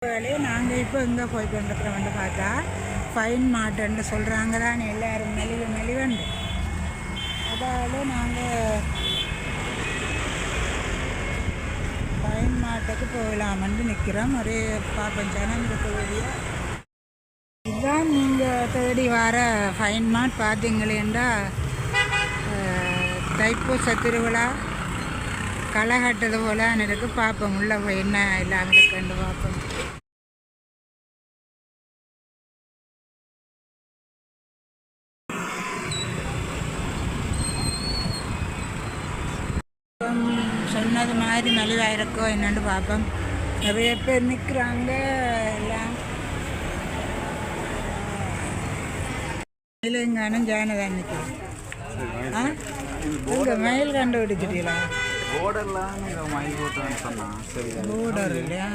நாங்கள் இப்போ எங்கே போய் கொண்டிருக்கிறோம்னு பார்த்தா ஃபைன் மார்ட்டுன்னு சொல்கிறாங்க தான் எல்லோரும் மெலிவண்டு. அதால் நாங்கள் ஃபைன் மார்ட்டுக்கு போகலாமன்ட்டு நிற்கிறோம். ஒரே பார்ப்போம் ஜனம் இருக்கக்கூடிய இதுதான் நீங்கள் தேடி வர ஃபைன் மார்ட். பார்த்தீங்களேண்டா தைப்பூச திருவிழா களை கட்டுறது போல எனக்கு பார்ப்போம். உள்ள போய் என்ன எல்லாம் இருக்குன்னு பார்ப்போம். சொன்னது மாதிரி மலிவாக இருக்கோ என்னன்னு பார்ப்போம். நிறைய பேர் நிற்கிறாங்க. எல்லாம் மயிலுங்கானும் ஜானதான் நிற்கிறேன். இங்கே மயில் கண்டுபிடிச்சிட்டீங்களா? போர்டர் இல்லையா?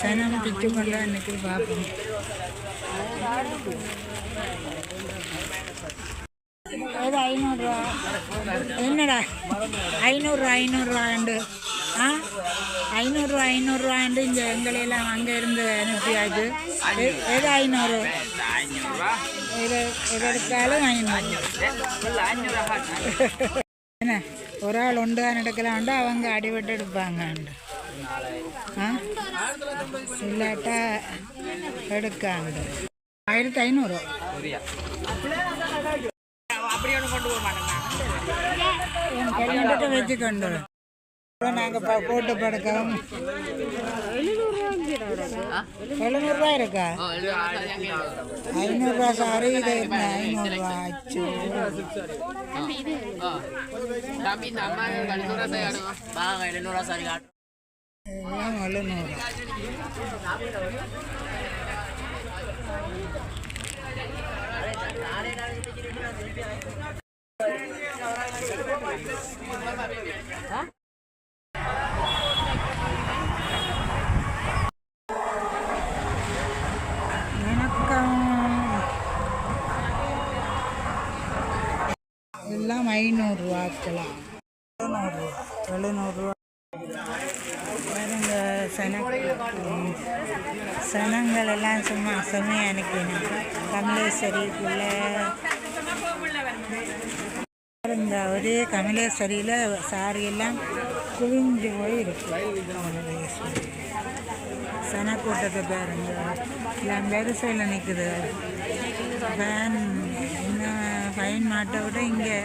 சனம் பிச்சு கொள்ள அன்னைக்கு பார்ப்போம். ஏதோ 500 என்னடா 500 500 இங்கே எங்களையெல்லாம் அங்கே இருந்து அனுப்பியாச்சு. ஏதோ 500 எது எடுத்தாலும் 500 என்ன ஒரு ஆள் ஒன்று தான் எடுக்கலாம்ண்டு அவங்க அடிபட்டு எடுப்பாங்க. இல்லாட்டா எடுக்காங்க 1500 கல்யாணத்தை வச்சுக்கொண்டு நாங்கள் போட்டு படுக்கவும் 700 இருக்கா? 500 சாரி. இது 500 ஆச்சு. எல்லாம் 700. எல்லாம் 500 ரூபாய்க்கலாம். 700 பாருங்க. சனங்கள் எல்லாம் சும்மா செம்மையாக அனுப்பினேன். கமலேஸ்வரிக்குள்ள பாருங்க. ஒரே கமலேஸ்வரியில் சாரியெல்லாம் குவிஞ்சு போய் இருக்கு. கமலேஸ்வரி சனக்கூட்டத்தை பாருங்க. எல்லாம் வரிசையில் நிற்குது. வேன் இன்னும் ஃபைன் மாட்டை விட இங்கே